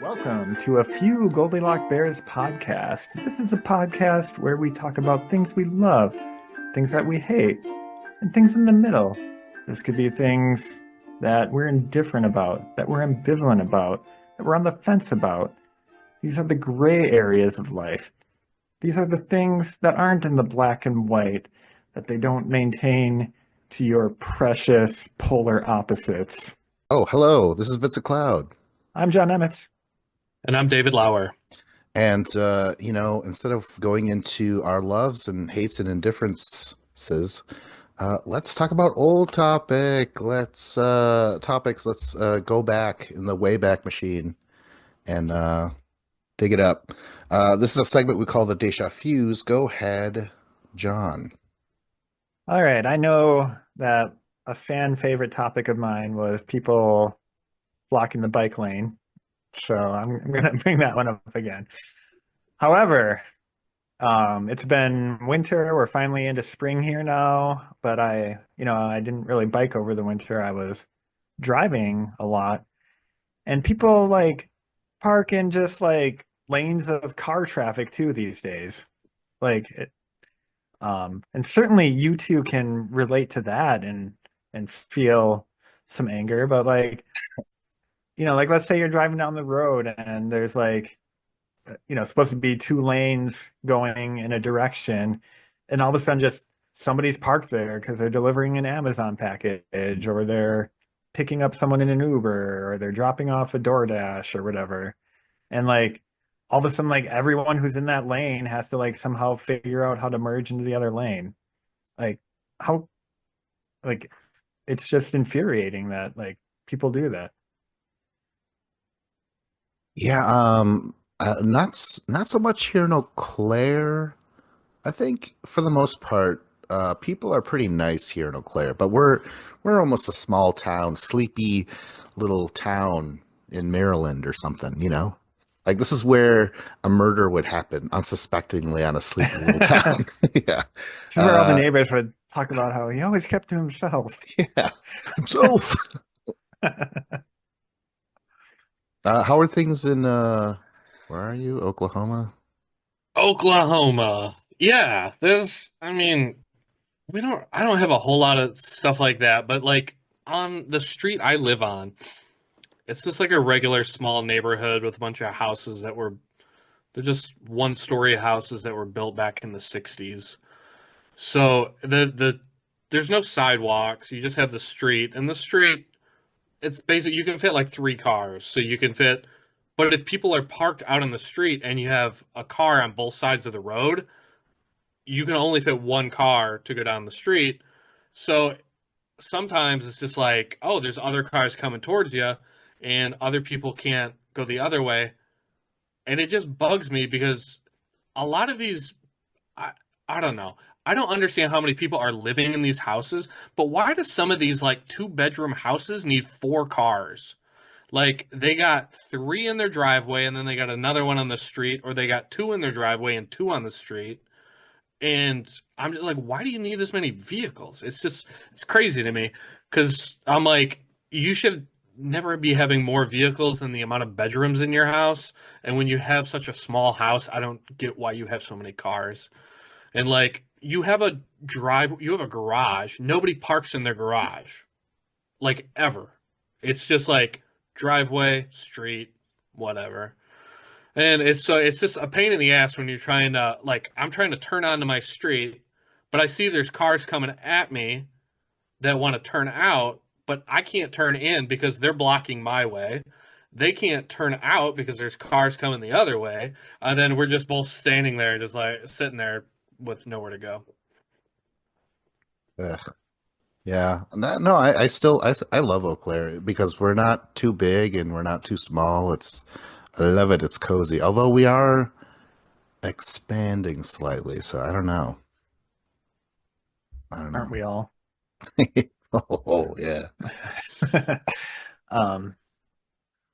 Welcome to a few Goldilock Bears podcast. This is a podcast where we talk about things we love, things that we hate, and things in the middle. This could be things that we're indifferent about, that we're ambivalent about, that we're on the fence about. These are the gray areas of life. These are the things that aren't in the black and white, that they don't maintain to your precious polar opposites. Oh, hello. This is Vincent Cloud. I'm John Emmett. And I'm David Lauer. And, instead of going into our loves and hates and indifferences, let's talk about old topics. Let's go back in the Wayback Machine and dig it up. This is a segment we call the Deja Fuse. Go ahead, John. All right, I know that a fan favorite topic of mine was people blocking the bike lane. So I'm going to bring that one up again. However, it's been winter. We're finally into spring here now, but I didn't really bike over the winter. I was driving a lot, and people like park in just like lanes of car traffic too these days. Like it, and certainly you two can relate to that and feel some anger, but like like let's say you're driving down the road and there's like, supposed to be two lanes going in a direction, and all of a sudden just somebody's parked there because they're delivering an Amazon package, or they're picking up someone in an Uber, or they're dropping off a DoorDash or whatever. And like all of a sudden, like everyone who's in that lane has to like somehow figure out how to merge into the other lane. Like how, like it's just infuriating that like people do that. Yeah, not so much here in Eau Claire. I think for the most part, people are pretty nice here in Eau Claire, but we're almost a small town, sleepy little town in Maryland or something, you know? Like this is where a murder would happen unsuspectingly on a sleepy little town. Yeah. This is where all the neighbors would talk about how he always kept to himself. Yeah. Himself. How are things in where are you? Oklahoma? Oklahoma. Yeah, I don't have a whole lot of stuff like that, but like on the street I live on, it's just like a regular small neighborhood with a bunch of houses they're just one-story houses that were built back in the 60s. So there's no sidewalks, you just have the street, and the street it's basically you can fit like three cars. So you can fit, but if people are parked out on the street and you have a car on both sides of the road, you can only fit one car to go down the street. So sometimes it's just like, oh, there's other cars coming towards you and other people can't go the other way. And it just bugs me because a lot of these, I, I don't know. I don't understand how many people are living in these houses, but why do some of these like two-bedroom houses need four cars? Like they got three in their driveway and then they got another one on the street, or they got two in their driveway and two on the street. And I'm just like, why do you need this many vehicles? It's crazy to me because I'm like, you should never be having more vehicles than the amount of bedrooms in your house. And when you have such a small house, I don't get why you have so many cars. And like, you have a garage. Nobody parks in their garage, like ever. It's just like driveway, street, whatever. And it's just a pain in the ass when you're trying to like I'm trying to turn onto my street, but I see there's cars coming at me that want to turn out, but I can't turn in because they're blocking my way. They can't turn out because there's cars coming the other way. And then we're just both standing there, just like sitting there with nowhere to go. Ugh. Yeah. No, I love Eau Claire because we're not too big and we're not too small. I love it. It's cozy. Although we are expanding slightly, so I don't know. I don't Aren't know. we all? Oh, yeah. um,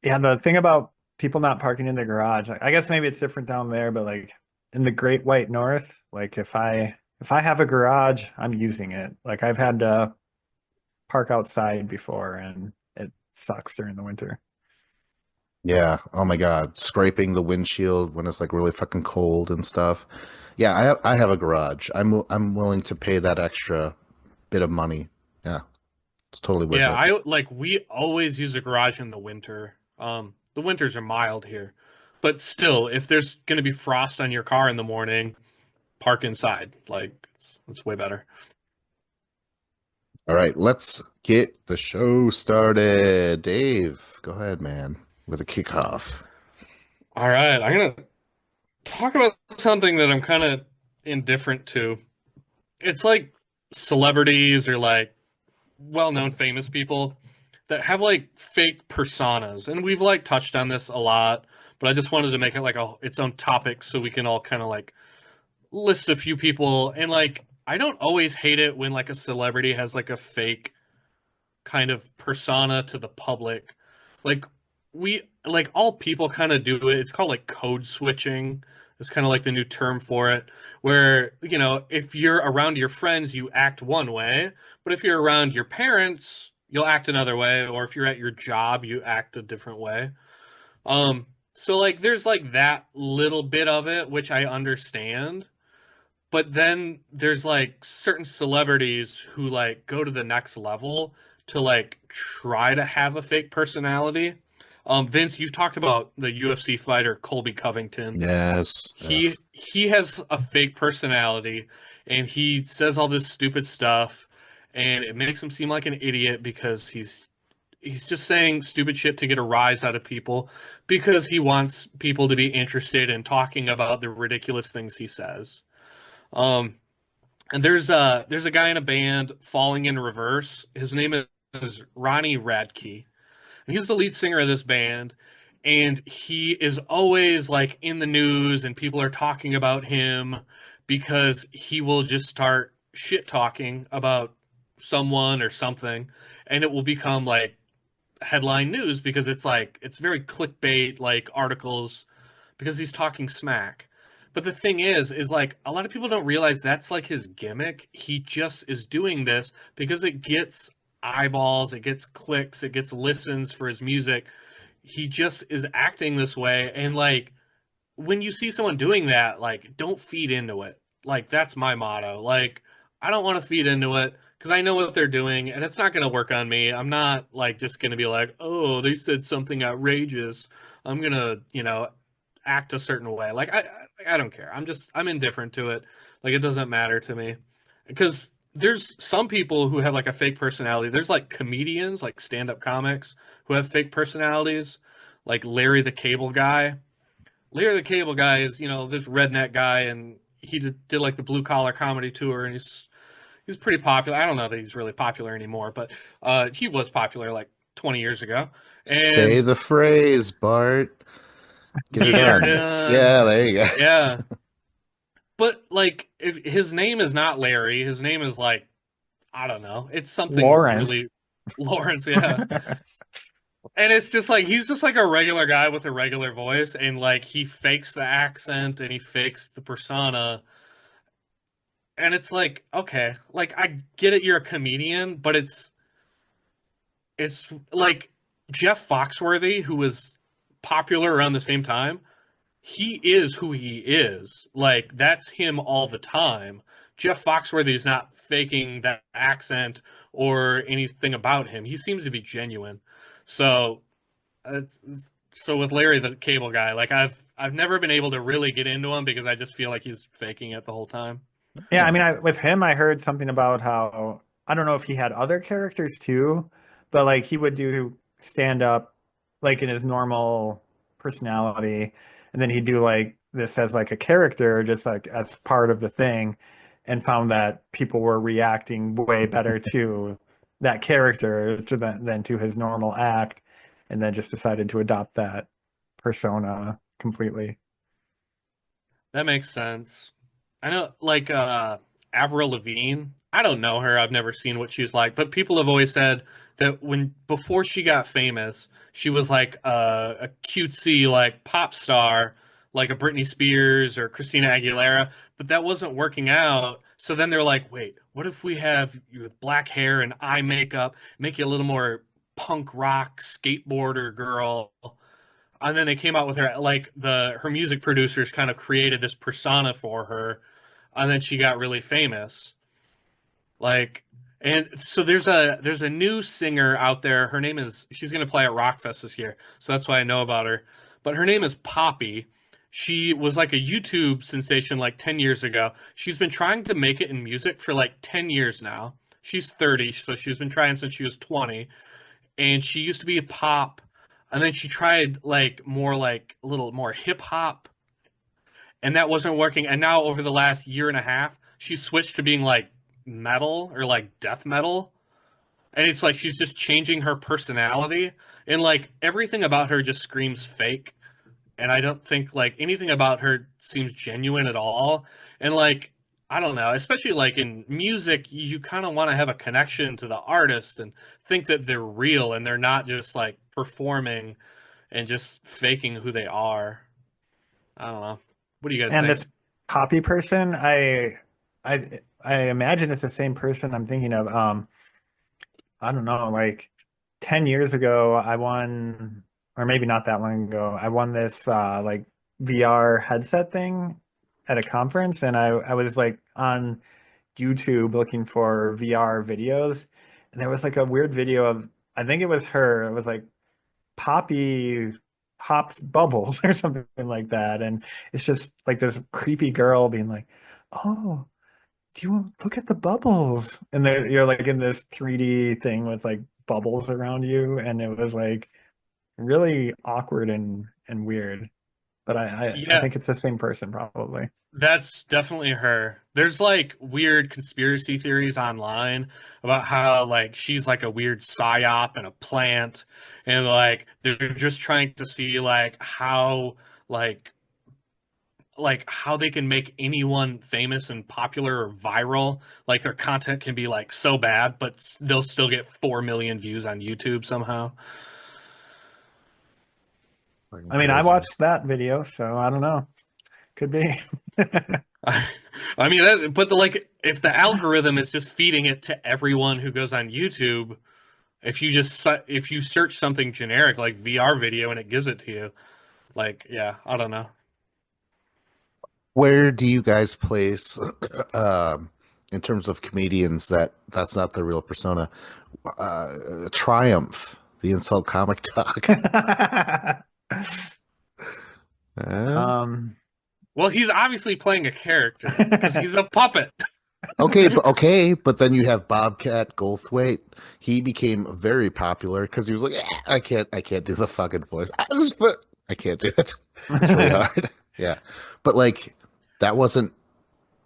yeah, the thing about people not parking in their garage, I guess maybe it's different down there, but like in the Great White North, like if I have a garage, I'm using it. Like I've had to park outside before and it sucks during the winter. Yeah. Oh my God. Scraping the windshield when it's like really fucking cold and stuff. Yeah, I have a garage. I'm willing to pay that extra bit of money. Yeah, it's totally worth Yeah, it. I like we always use a garage in the winter. The winters are mild here, but still, if there's going to be frost on your car in the morning, park inside. Like it's way better. All right, let's get the show started. Dave, go ahead, man, with a kickoff. All right, I'm gonna talk about something that I'm kind of indifferent to. It's like celebrities or like well-known famous people that have like fake personas, and we've like touched on this a lot, but I just wanted to make it like its own topic so we can all kind of like list a few people. And like I don't always hate it when like a celebrity has like a fake kind of persona to the public. Like we like all people kind of do it. It's called like code switching. It's kind of like the new term for it, where if you're around your friends, you act one way, but if you're around your parents, you'll act another way, or if you're at your job, you act a different way. So like there's like that little bit of it which I understand, but then there's like certain celebrities who like go to the next level to like try to have a fake personality. Vince, you've talked about the UFC fighter Colby Covington. Yes. He has a fake personality, and he says all this stupid stuff, and it makes him seem like an idiot because he's just saying stupid shit to get a rise out of people because he wants people to be interested in talking about the ridiculous things he says. Um, and there's a guy in a band, Falling in Reverse. His name is Ronnie Radke, and he's the lead singer of this band. And he is always like in the news, and people are talking about him because he will just start shit talking about someone or something, and it will become like headline news because it's very clickbait like articles because he's talking smack. But the thing is like a lot of people don't realize that's like his gimmick. He just is doing this because it gets eyeballs, it gets clicks, it gets listens for his music. He just is acting this way, and like when you see someone doing that, like don't feed into it. Like that's my motto. Like I don't want to feed into it because I know what they're doing and it's not going to work on me. I'm not like just going to be like, "Oh, they said something outrageous. I'm going to, act a certain way." Like I don't care. I'm indifferent to it. Like it doesn't matter to me. Because there's some people who have like a fake personality. There's like comedians, like stand-up comics who have fake personalities, like Larry the Cable Guy. Larry the Cable Guy is, this redneck guy, and he did like the blue collar comedy tour, and he's pretty popular. I don't know that he's really popular anymore, but he was popular like 20 years ago, Say and the phrase, Bart. Get her get her done. done. Yeah, there you go. Yeah, but like if his name is not Larry, his name is like I don't know. It's something Lawrence. really Lawrence, yeah. And it's just like he's just like a regular guy with a regular voice, and like he fakes the accent and he fakes the persona. And it's like, okay, like I get it, you're a comedian, but it's like Jeff Foxworthy, who was popular around the same time, he is who he is. Like that's him all the time. Jeff Foxworthy is not faking that accent or anything about him. He seems to be genuine. So, uh, so with Larry the Cable Guy, like I've never been able to really get into him because I just feel like he's faking it the whole time. Yeah, I mean, Oh, with him, I heard something about how I don't know if he had other characters too, but like he would do stand up like in his normal personality, and then he'd do like this as like a character, just like as part of the thing, and found that people were reacting way better to that character than to his normal act, and then just decided to adopt that persona completely. That makes sense. I know, like Avril Lavigne. I don't know her. I've never seen what she's like, but people have always said that when before she got famous, she was like a cutesy like pop star, like a Britney Spears or Christina Aguilera, but that wasn't working out. So then they're like, wait, what if we have you with black hair and eye makeup, make you a little more punk rock skateboarder girl? and then they came out with her like her music producers kind of created this persona for her, and then she got really famous. Like, and so there's a new singer out there. Her name is she's gonna play at Rockfest this year, so that's why I know about her. But her name is Poppy. She was like a YouTube sensation like 10 years ago. She's been trying to make it in music for like 10 years now. She's 30, so she's been trying since she was 20. And she used to be a pop, and then she tried like a little more hip hop, and that wasn't working. And now over the last year and a half, she switched to being like metal or like death metal. And it's like she's just changing her personality, and like everything about her just screams fake. And I don't think like anything about her seems genuine at all. And like I don't know, especially like in music, you kind of want to have a connection to the artist and think that they're real and they're not just like performing and just faking who they are. I don't know. What do you guys And think? this Poppy person, I imagine it's the same person I'm thinking of. I don't know, like 10 years ago, I won, or maybe not that long ago, I won this like VR headset thing at a conference, and I was like on YouTube looking for VR videos, and there was like a weird video of, I think it was her, it was like Poppy pops bubbles or something like that, and it's just like this creepy girl being like, "Oh, do you look at the bubbles?" And there you're like in this 3D thing with like bubbles around you, and it was like really awkward and weird. But I Yeah, think it's the same person probably. that's definitely her. There's like weird conspiracy theories online about how like she's like a weird psyop and a plant, and like they're just trying to see like how they can make anyone famous and popular or viral. Like their content can be like so bad, but they'll still get 4 million views on YouTube somehow. Fucking I mean, I crazy. watched that video, so I don't know. Could be. I, I mean, but like if the algorithm is just feeding it to everyone who goes on YouTube, if you search something generic like VR video and it gives it to you, like yeah, I don't know. Where do you guys place, in terms of comedians that's not their real persona? Triumph, the insult comic talk. Uh, Um, Well, he's obviously playing a character because he's a puppet. but then you have Bobcat Goldthwait. He became very popular because he was like, I can't do the fucking voice. I can't do it. It's really hard. Yeah, but like that wasn't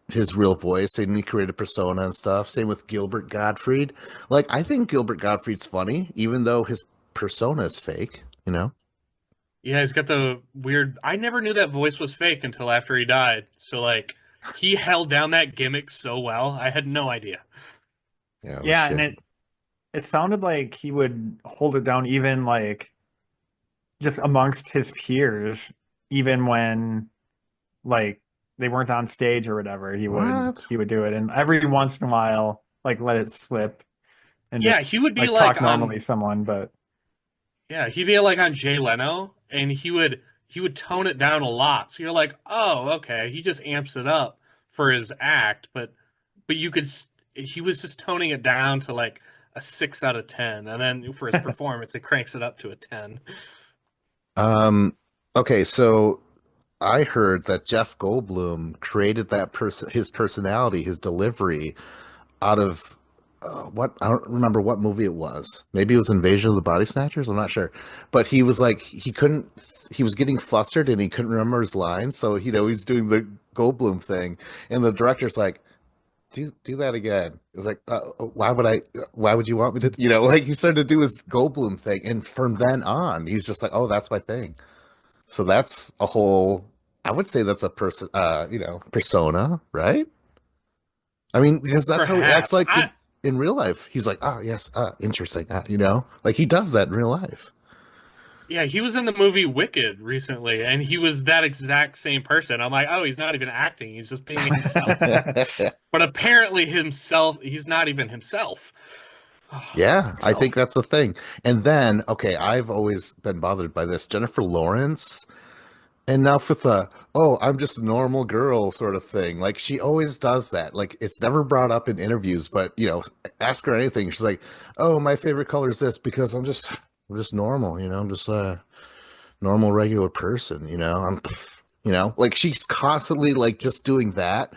his real voice, and he created persona and stuff. Same with Gilbert Gottfried. Like I think Gilbert Gottfried's funny, even though his persona is fake. You know? Yeah, he's got the weird. I never knew that voice was fake until after he died. So like, he held down that gimmick so well. I had no idea. Yeah, oh yeah, and shit. it sounded like he would hold it down even like just amongst his peers, even when like they weren't on stage or whatever, What? he would do it. And every once in a while, like let it slip and Yeah, just he would be like like talk on. normally to someone, but Yeah, he'd be like on Jay Leno, and he would tone it down a lot. So you're like, oh, okay, he just amps it up for his act, but he was just toning it down to like a 6 out of 10, and then for his performance, it cranks it up to a 10. Um. Okay, so I heard that Jeff Goldblum created that person, his personality, his delivery, out of what I don't remember what movie it was. Maybe it was Invasion of the Body Snatchers. I'm not sure, but he was like he couldn't. He was getting flustered and he couldn't remember his lines, so he's doing the Goldblum thing, and the director's like, "Do that again." It's like, why would I? Why would you want me to? Like he started to do his Goldblum thing, and from then on, he's just like, "Oh, that's my thing." So that's a whole. I would say that's a persona, right? I mean, because that's how he acts Perhaps like in real life. He's like, oh yes, interesting. Like he does that in real life. yeah, he was in the movie Wicked recently, and he was that exact same person. I'm like, oh, he's not even acting; he's just being himself. But apparently, he's not even himself. Yeah, I think myself. that's the thing. And then, okay, I've always been bothered by this. Jennifer Lawrence, enough with the, oh, I'm just a normal girl sort of thing. Like she always does that. Like it's never brought up in interviews, but ask her anything. She's like, oh, my favorite color is this because I'm just normal, I'm just a normal regular person, like she's constantly like just doing that.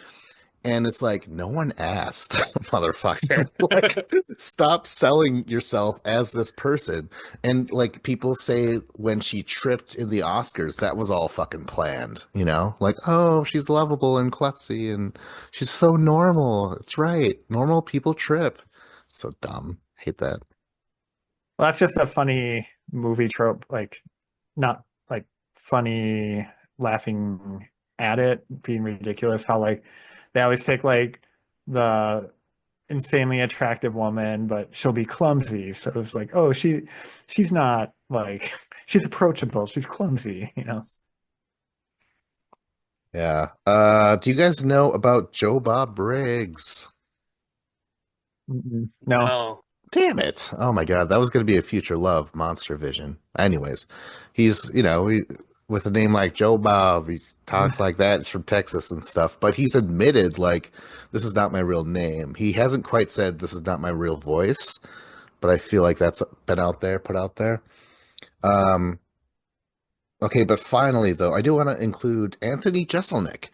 And it's like, no one asked, motherfucker. Like, stop selling yourself as this person. And like people say when she tripped in the Oscars, that was all fucking planned, Like, oh, she's lovable and klutzy and she's so normal. It's right. Normal people trip. So dumb. Hate that. Well, that's just a funny movie trope, like not like funny laughing at it being ridiculous. How like they always take like the insanely attractive woman, but she'll be clumsy. So it's like, oh, she's not like she's approachable. She's clumsy, you know. Yeah. Do you guys know about Joe Bob Briggs? No. No. Damn it. Oh my God. That was going to be a future love, Monster Vision. Anyways, he's, with a name like Joe Bob, he talks like that. He's from Texas and stuff, but he's admitted, like, this is not my real name. He hasn't quite said this is not my real voice, but I feel like that's been out there, put out there. Um, okay, but finally, though, I do want to include Anthony Jeselnik.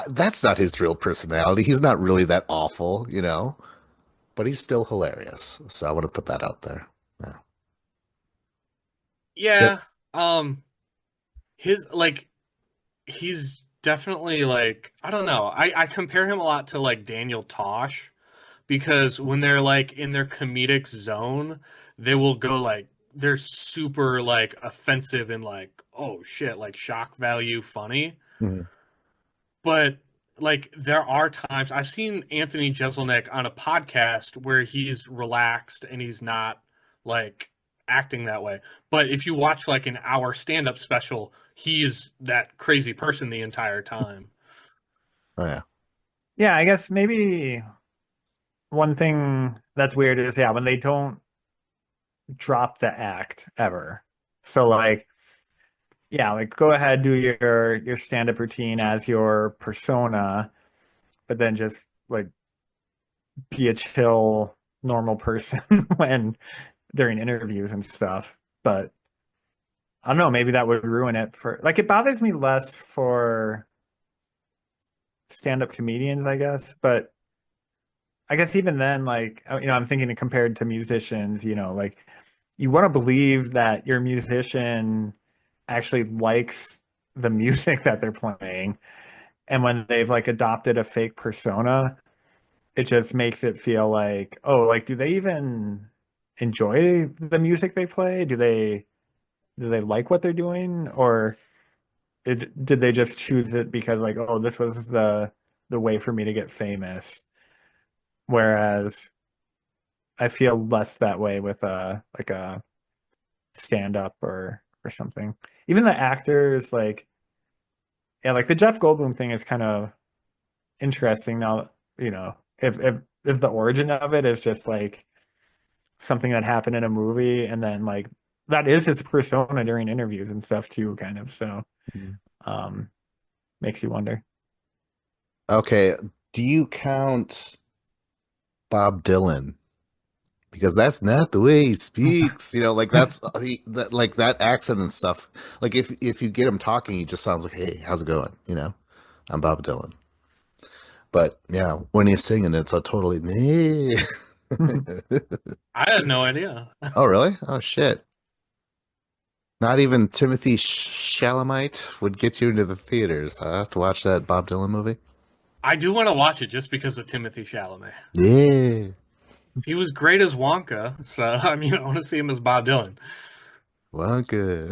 That's not his real personality. He's not really that awful, but he's still hilarious. So I want to put that out there. Yeah. Yep. Yeah. Um, his like he's definitely like I don't know. I compare him a lot to like Daniel Tosh because when they're like in their comedic zone, they will go like they're super like offensive and like oh shit like shock value funny. Mhm. But like there are times I've seen Anthony Jeselnik on a podcast where he's relaxed and he's not like acting that way. But if you watch like an hour stand-up special, he's that crazy person the entire time. Oh yeah. Yeah, I guess maybe one thing that's weird is yeah, when they don't drop the act ever. So like yeah, like go ahead, do your stand-up routine as your persona, but then just like be a chill, normal person when during interviews and stuff. But I don't know, maybe that would ruin it for like it bothers me less for stand-up comedians, I guess. But I guess even then, like I'm thinking compared to musicians, like you want to believe that your musician actually likes the music that they're playing. And when they've like adopted a fake persona, it just makes it feel like, oh, like do they even enjoy the music they play? Do they like what they're doing? Or did they just choose it because like, oh, this was the way for me to get famous? Whereas I feel less that way with a stand up or something. Even the actors, like yeah, like the Jeff Goldblum thing is kind of interesting now, if the origin of it is just like something that happened in a movie and then like that is his persona during interviews and stuff too, kind of. So Mhm. um makes you wonder. Okay. Do you count Bob Dylan? Because that's not the way he speaks. Like like that accent and stuff. Like if you get him talking, he just sounds like, "Hey, how's it going?" I'm Bob Dylan. But yeah, when he's singing, it's a totally me. I had no idea. Oh, really? Oh, shit. Not even Timothy Chalamet would get you into the theaters, huh? To watch that Bob Dylan movie? I do want to watch it just because of Timothy Chalamet. Yeah. He was great as Wonka, so I mean I want to see him as Bob Dylan. Wonka.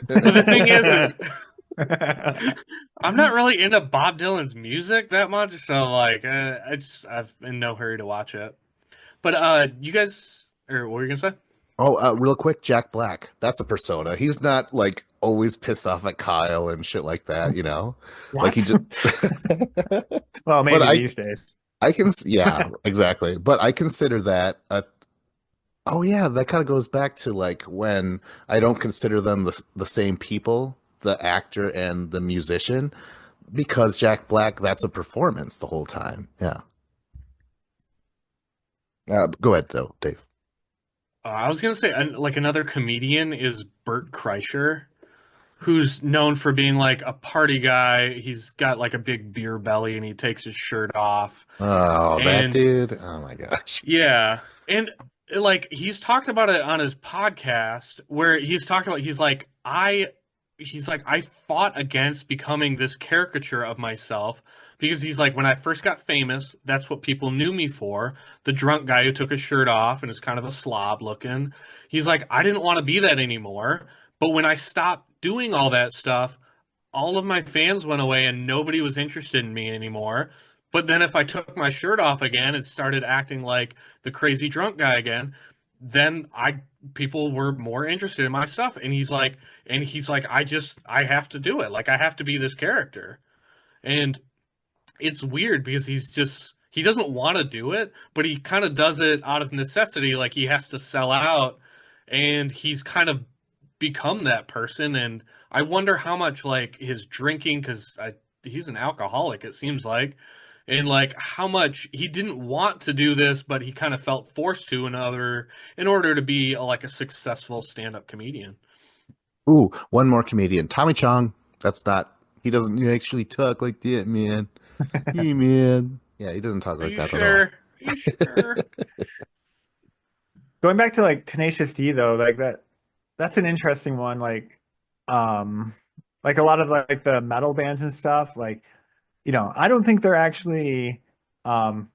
But the thing is I'm not really into Bob Dylan's music that much, so like I've in no hurry to watch it. But you guys, or what were you gonna say? Oh, real quick, Jack Black. That's a persona. He's not like always pissed off at Kyle and shit like that. Like he What? just. Well, But maybe these days. yeah, exactly. But I consider that Oh yeah, that kind of goes back to like when I don't consider them the same people, the actor and the musician, because Jack Black, that's a performance the whole time. Yeah. Go ahead though, Dave. I was gonna say, like another comedian is Bert Kreischer, who's known for being like a party guy. He's got like a big beer belly and he takes his shirt off. Oh, that And dude. Oh my gosh. yeah, and like he's talked about it on his podcast where he's talking about he's like I fought against becoming this caricature of myself because he's like when I first got famous, that's what people knew me for, the drunk guy who took his shirt off and is kind of a slob looking. He's like I didn't want to be that anymore, but when I stopped doing all that stuff, all of my fans went away and nobody was interested in me anymore. But then if I took my shirt off again and started acting like the crazy drunk guy again, then I people were more interested in my stuff. And he's like, I have to do it. Like I have to be this character. And it's weird because he doesn't want to do it, but he kind of does it out of necessity, like he has to sell out, and he's kind of become that person. And I wonder how much like his drinking, because he's an alcoholic, it seems like, and like how much he didn't want to do this, but he kind of felt forced to in order to be like a successful stand-up comedian. Ooh, one more comedian, Tommy Chong. That's not. He doesn't actually talk like that, man. Hey, man. Yeah, he doesn't talk Are like you that at all. sure? Are you sure? Going back to like Tenacious D though, like that's an interesting one. Um, like a lot of like the metal bands and stuff, like, I don't think they're actually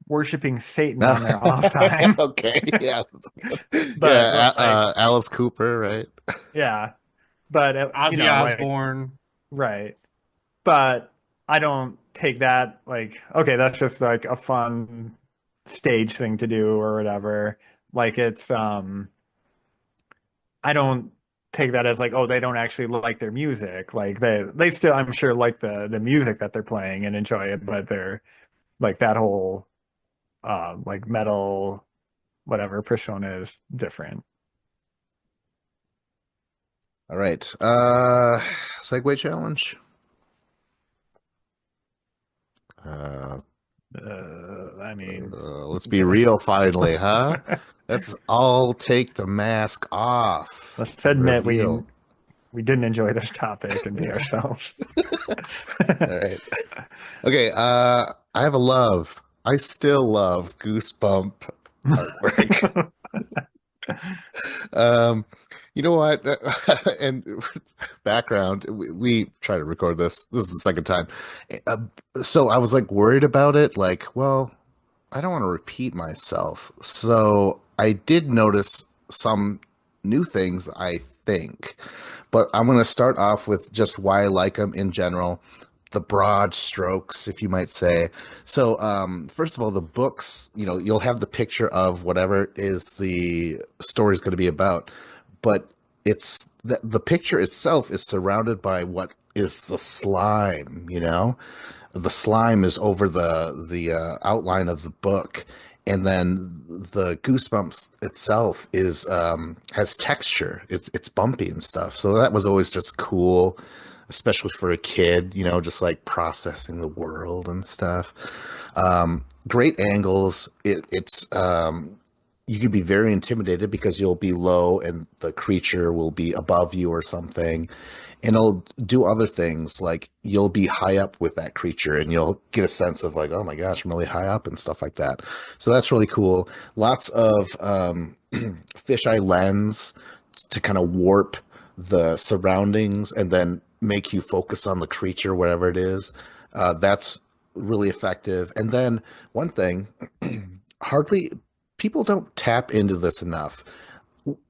worshiping Satan on their off time. Okay, yeah, But yeah. like, Alice Cooper, right? yeah, but Ozzy like, Osbourne. right. But I don't take that like, okay, that's just like a fun stage thing to do or whatever. Like it's I don't take that as like, oh, they don't actually like their music. Like they still, I'm sure, like the music that they're playing and enjoy it, but they're like that whole like metal whatever persona is different. All right. Segue challenge. Uh, I mean, let's be real finally, huh? Let's all take the mask off let's and admit reveal. we didn't enjoy this topic and be ourselves. All right. Okay, I have a love. I still love Goosebump artwork. Um, you know what? And background, we try to record this. This is the second time. Uh, so I was like worried about it. Like, well, I don't want to repeat myself. So I did notice some new things, I think. But I'm going to start off with just why I like them in general, the broad strokes, if you might say. So, first of all, the books, you'll have the picture of whatever it is the story is going to be about, but the picture itself is surrounded by what is the slime, the slime is over the outline of the book, and then the goosebumps itself is has texture. It's bumpy and stuff. So that was always just cool, especially for a kid, just like processing the world and stuff. Great angles. It's you could be very intimidated because you'll be low and the creature will be above you or something. And it'll do other things like you'll be high up with that creature and you'll get a sense of like, oh my gosh, I'm really high up and stuff like that. So that's really cool. Lots of fisheye lens to kind of warp the surroundings and then make you focus on the creature, wherever it is. That's really effective. And then one thing, hardly people don't tap into this enough,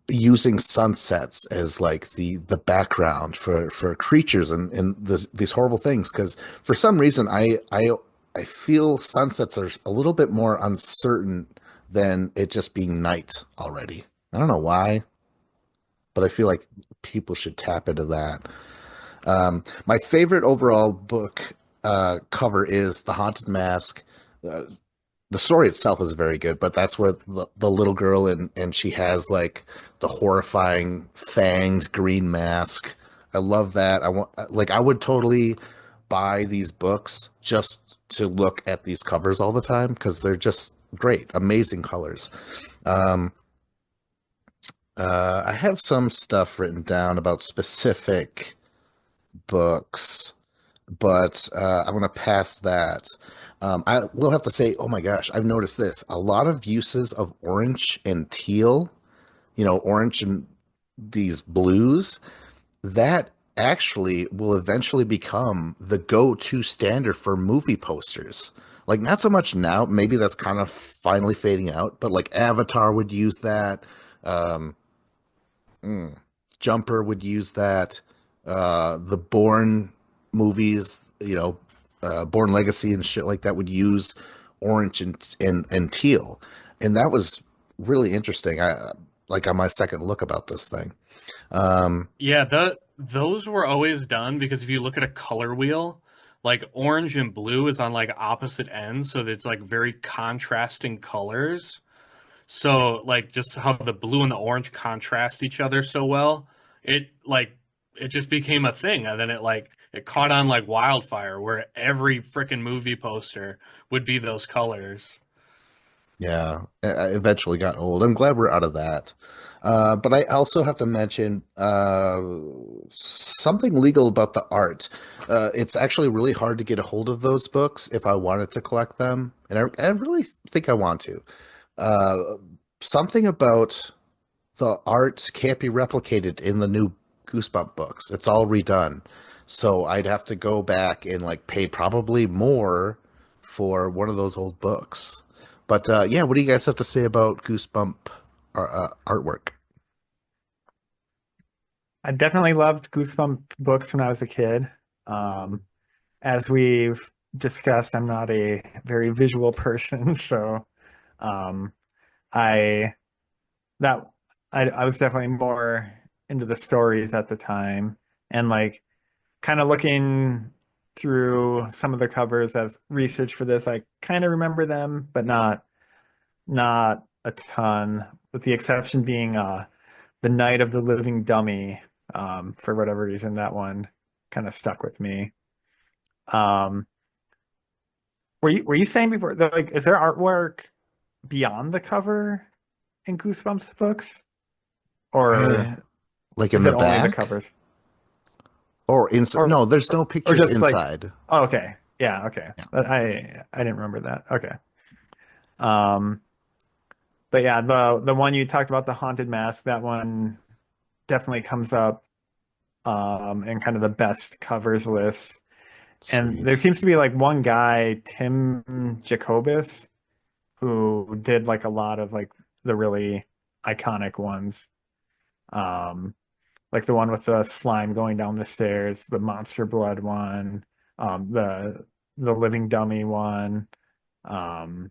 using sunsets as like the background for creatures and these horrible things, because for some reason I feel sunsets are a little bit more uncertain than it just being night already. I don't know why, but I feel like people should tap into that. My favorite overall book cover is The Haunted Mask. the story itself is very good, but that's where the little girl and she has like the horrifying fanged green mask. I love that. I want like I would totally buy these books just to look at these covers all the time because they're just great, amazing colors. Um, I have some stuff written down about specific books, but I'm going to pass that. I will have to say, oh my gosh, I've noticed this. A lot of uses of orange and teal, orange and these blues, that actually will eventually become the go-to standard for movie posters. Like, not so much now, maybe that's kind of finally fading out, but like Avatar would use that. Um, Mm. Jumper would use that. The Bourne movies, Bourne Legacy and shit like that would use orange and teal, and that was really interesting. I like on my second look about this thing. Um, Yeah, those were always done because if you look at a color wheel, like orange and blue is on like opposite ends, so it's like very contrasting colors. So like just how the blue and the orange contrast each other so well, it like it just became a thing, and then it caught on like wildfire, where every freaking movie poster would be those colors. Yeah, I eventually got old. I'm glad we're out of that. But I also have to mention something legal about the art. It's actually really hard to get a hold of those books if I wanted to collect them, and I really think I want to. Uh, Something about the art can't be replicated in the new Goosebump books. It's all redone. So I'd have to go back and like pay probably more for one of those old books. But yeah, what do you guys have to say about Goosebump artwork? I definitely loved Goosebump books when I was a kid. Um, as we've discussed, I'm not a very visual person, so um, I that I was definitely more into the stories at the time, and like kind of looking through some of the covers as research for this, I kind of remember them, but not a ton, with the exception being the Night of the Living Dummy. For whatever reason, that one kind of stuck with me. Um, were you saying before that, like, is there artwork beyond the cover in Goosebumps books, or Uh, like in is the it only the back covers, or inside? or No, there's no or pictures just like, inside. oh, okay, yeah, okay, Yeah. I didn't remember that. Okay. Um, but yeah, the one you talked about, the haunted mask, that one definitely comes up in kind of the best covers list. And there Sweet. seems to be like one guy, Tim Jacobus, who did like a lot of like the really iconic ones. Um, like the one with the slime going down the stairs, the monster blood one, the living dummy one. Um,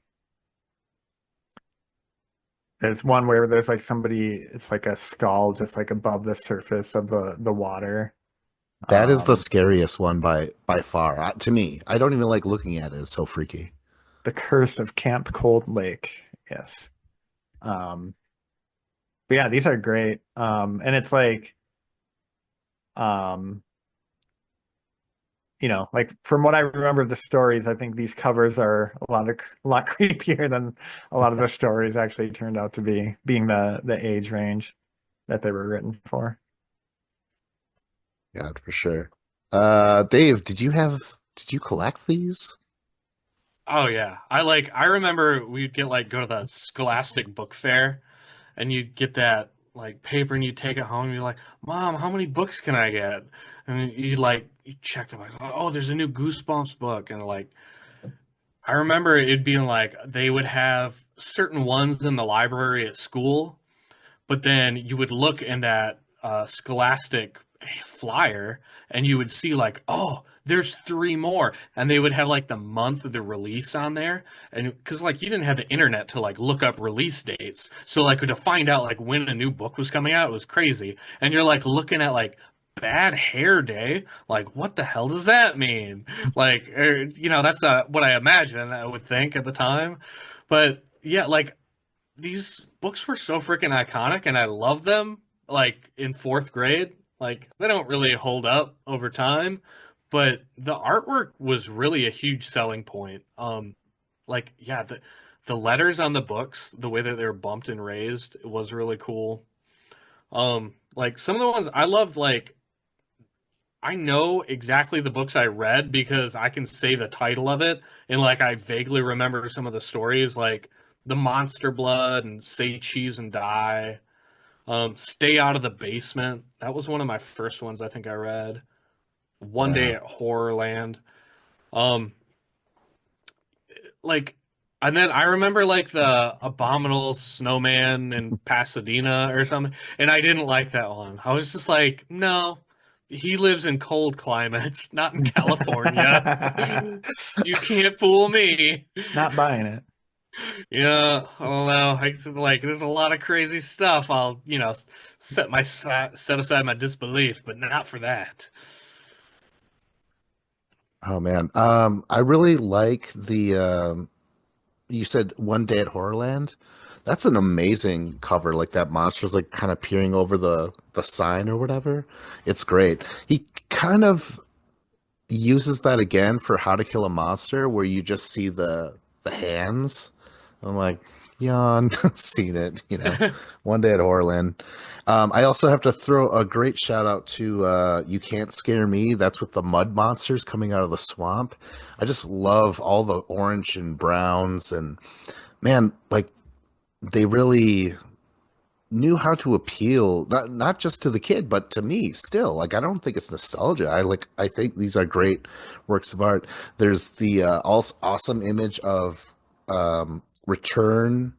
there's one where there's like somebody, it's like a skull just like above the surface of the water. That is the Um, scariest one by far to me. I don't even like looking at it. It's so freaky. the Curse of Camp Cold Lake. Yes. Um, but yeah, these are great. And it's like, um, like from what I remember of the stories, I think these covers are a lot creepier than a lot of the stories actually turned out to be, being the age range that they were written for. Yeah, for sure. Dave, did you collect these? Oh yeah, I remember we'd get like go to the Scholastic Book Fair, and you'd get that like paper and you take it home and you're like, Mom, how many books can I get? And you check them like, oh, there's a new Goosebumps book, and like I remember it being like they would have certain ones in the library at school, but then you would look in that Scholastic flyer and you would see like, oh, there's three more, and they would have like the month of the release on there, and because like you didn't have the internet to like look up release dates, so like to find out like when a new book was coming out, it was crazy, and you're like looking at like Bad Hair Day, like what the hell does that mean? Like, that's what I imagine I would think at the time. But yeah, like these books were so freaking iconic and I love them like in fourth grade. Like they don't really hold up over time, but the artwork was really a huge selling point. Like yeah, the letters on the books, the way that they were bumped and raised was really cool. Like some of the ones I loved, like I know exactly the books I read because I can say the title of it and like I vaguely remember some of the stories like The Monster Blood and Say Cheese and Die. Stay Out of the Basement. That was one of my first ones I think I read. One Day Yeah. at Horrorland. Um like and then I remember like the Abominable Snowman in Pasadena or something, and I didn't like that one. I was just like, no, he lives in cold climates, not in California. You can't fool me. Not buying it. Yeah, I don't know. Like, there's a lot of crazy stuff. I'll, set aside my disbelief, but not for that. Oh man. I really like the you said One Day at Horrorland. That's an amazing cover. Like that monster's like kind of peering over the sign or whatever. It's great. He kind of uses that again for How to Kill a Monster, where you just see the hands. I'm like, yawn, seen it. One Day at Horrorland. I also have to throw a great shout out to You Can't Scare Me. That's with the mud monsters coming out of the swamp. I just love all the orange and browns, and man, like they really knew how to appeal not just to the kid but to me still. Like I don't think it's nostalgia. I think these are great works of art. There's the awesome image of Return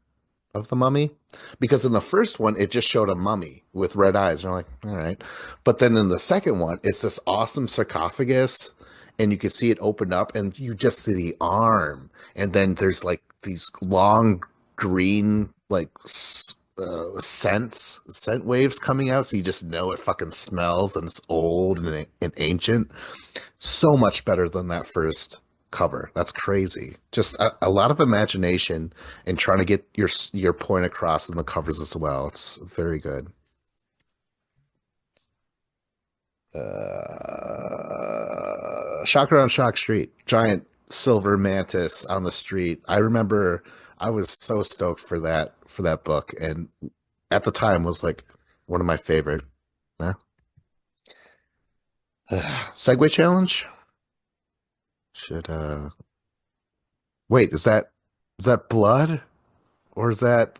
of the Mummy, because in the first one it just showed a mummy with red eyes and I'm like, all right, but then in the second one it's this awesome sarcophagus and you can see it open up and you just see the arm, and then there's like these long green like scent waves coming out, so you just know it fucking smells and it's old and ancient. So much better than that first cover. That's crazy. Just a lot of imagination and trying to get your point across in the covers as well. It's very good. Shocker on Shock Street, giant silver mantis on the street. I remember I was so stoked for that book, and at the time was like one of my favorite. Yeah. Segway challenge. Should wait, is that blood or is that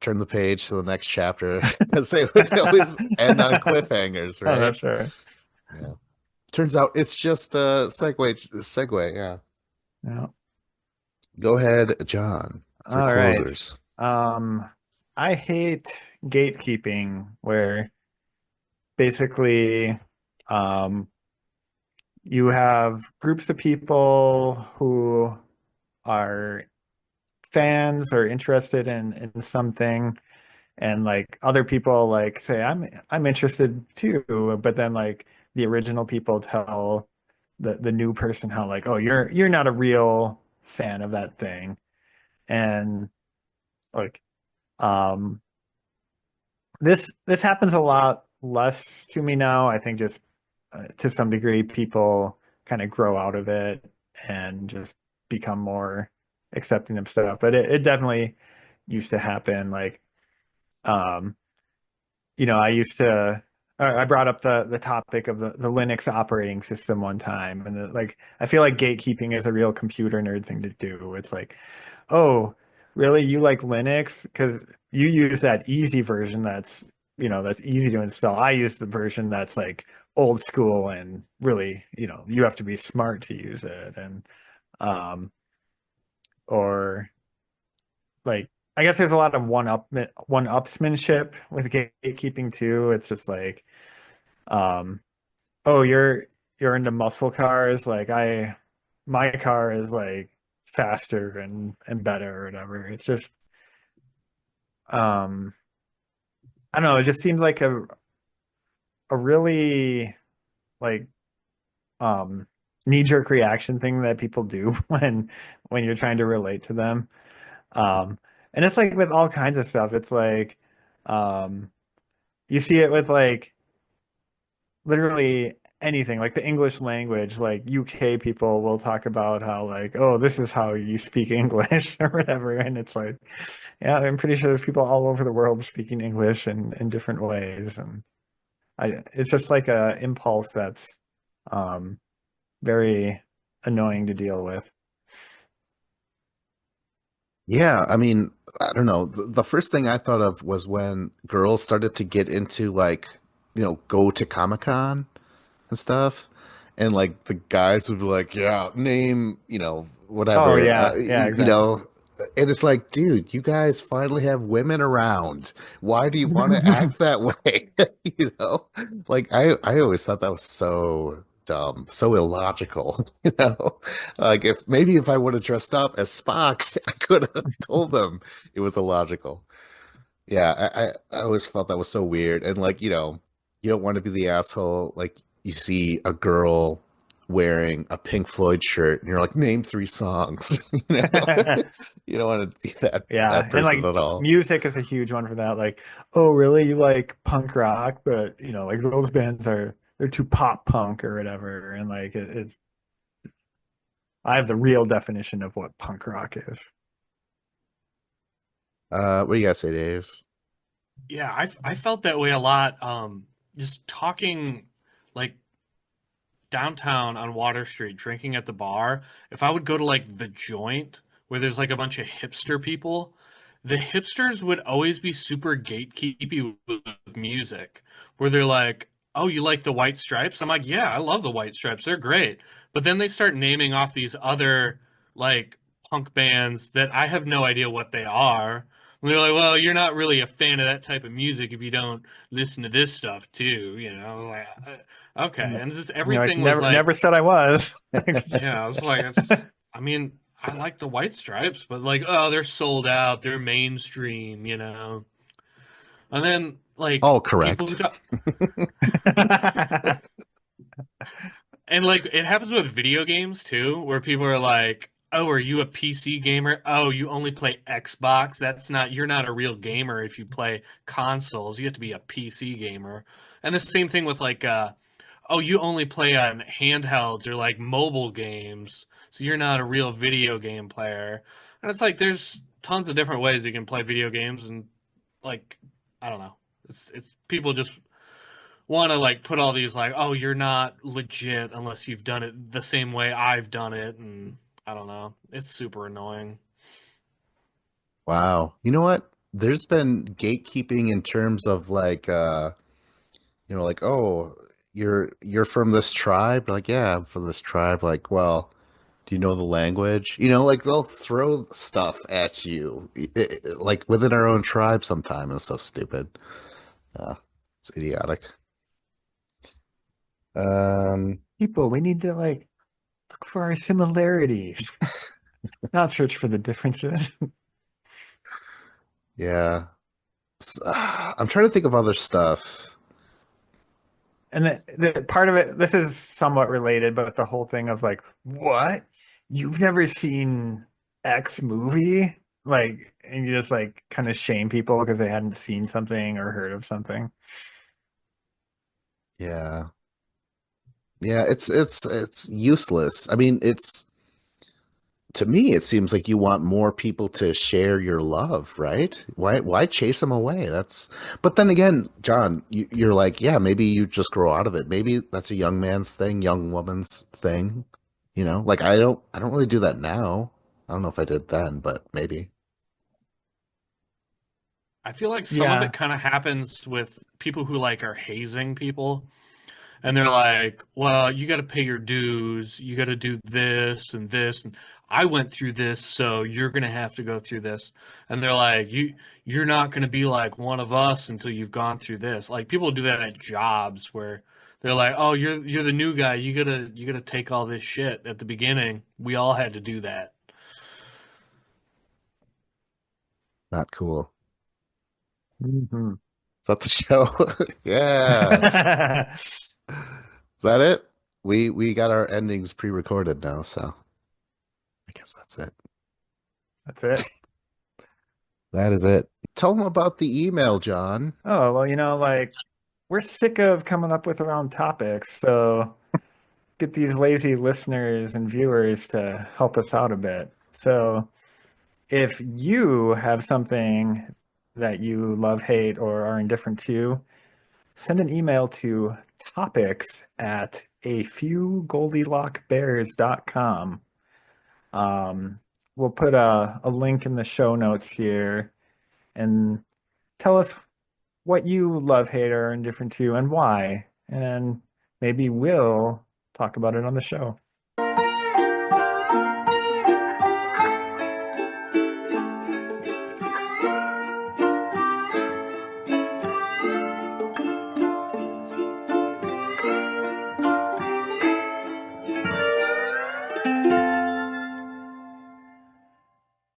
turn the page to the next chapter? Because they would always end on cliffhangers, Oh, right? that's right. Yeah. Turns out it's just a segue, yeah. Yeah. Go ahead, John, for All right. closers. Um, I hate gatekeeping, where basically, um, you have groups of people who are fans or interested in something, and like other people like say I'm interested too, but then like the original people tell the new person how like, oh, you're not a real fan of that thing. And like um this happens a lot less to me now. I think just to some degree people kind of grow out of it and just become more accepting of stuff, but it definitely used to happen. Like um I used to, I brought up the topic of the Linux operating system one time, and like I feel like gatekeeping is a real computer nerd thing to do. It's like, oh, really? You like Linux because you use that easy version that's easy to install. I use the version that's like old school and really, you have to be smart to use it. And um or like I guess there's a lot of one upsmanship with gatekeeping too. It's just like, um, oh, you're into muscle cars. Like my car is like faster and better or whatever. It's just, um, I don't know. It just seems like a really like um knee-jerk reaction thing that people do when you're trying to relate to them. Um, and it's like with all kinds of stuff. It's like um, you see it with like literally anything, like the English language. Like UK people will talk about how like, oh, this is how you speak English or whatever, and it's like, yeah, I'm pretty sure there's people all over the world speaking English in different ways, and it's just like a impulse that's um, very annoying to deal with. Yeah, I mean, I don't know. The first thing I thought of was when girls started to get into like, go to Comic-Con and stuff. And like the guys would be like, yeah, name, Oh whatever, yeah, yeah, exactly. and it's like, dude, you guys finally have women around. Why do you want to act that way? You know, like I always thought that was so dumb, so illogical, like if I would have dressed up as Spock, I could have told them it was illogical. Yeah, I always felt that was so weird. And like, you don't want to be the asshole. Like you see a girl wearing a Pink Floyd shirt and you're like, name three songs. You don't want to be that Yeah, and person like at all. music is a huge one for that. Like, oh, really? You like punk rock, but you know, like those bands they're too pop punk or whatever. And like it's I have the real definition of what punk rock is. What do you guys say, Dave? Yeah, I felt that way a lot. Just talking like downtown on Water Street, drinking at the bar. If I would go to like the joint where there's like a bunch of hipster people, the hipsters would always be super gatekeepy with music, where they're like, "Oh, you like the White Stripes?" I'm like, "Yeah, I love the White Stripes. They're great." But then they start naming off these other like punk bands that I have no idea what they are. And they're like, "Well, you're not really a fan of that type of music if you don't listen to this stuff too," you know? Like, okay, And and just you're like, everything was never like, said I was. yeah, I was like, it's. I mean, I like the White Stripes, but like, oh, they're sold out, they're mainstream, you know. And then like All people who correct. talk, and like it happens with video games too, where people are like, "Oh, are you a PC gamer? Oh, you only play Xbox? That's not you're not a real gamer if you play consoles. You have to be a PC gamer." And the same thing with like oh, you only play on handhelds or like mobile games, so you're not a real video game player. And it's like there's tons of different ways you can play video games, and like I don't know, it's people just want to like put all these like, oh, you're not legit unless you've done it the same way I've done it, and I don't know, it's super annoying. Wow. You know what? There's been gatekeeping in terms of like like, oh, you're from this tribe? Like, yeah, I'm from this tribe. Like, well, do you know the language? Like they'll throw stuff at you, like within our own tribe sometime. It's so stupid. Yeah, it's idiotic. Um, People, we need to like look for our similarities, not search for the differences. yeah. I'm trying to think of other stuff. And the part of it, this is somewhat related, but the whole thing of like, what? You've never seen X movie? Like, and you just like kind of shame people because they hadn't seen something or heard of something. Yeah. Yeah, it's useless. I mean, it's to me, it seems like you want more people to share your love, right? Why chase them away? But then again, John, you're like, yeah, maybe you just grow out of it. Maybe that's a young man's thing, young woman's thing. Like I don't really do that now. I don't know if I did then, but maybe. I feel like some of Yeah. it kind of happens with people who like are hazing people. And they're like, well, you got to pay your dues. You got to do this and this. And I went through this, so you're going to have to go through this. And they're like, you're not going to be like one of us until you've gone through this. Like people do that at jobs where they're like, oh, you're the new guy. You gotta take all this shit at the beginning. We all had to do that. Not cool. Mhm. Is that the show? Yeah. Is that it? we got our endings pre-recorded now, so I guess that's it. That's it. That is it. Tell them about the email, John. Oh, well, like we're sick of coming up with our own topics, so get these lazy listeners and viewers to help us out a bit. So if you have something that you love, hate, or are indifferent to, send an email to topics@afewgoldilockbears.com. Um, we'll put a link in the show notes here and tell us what you love, hate, or are indifferent to and why. And maybe we'll talk about it on the show.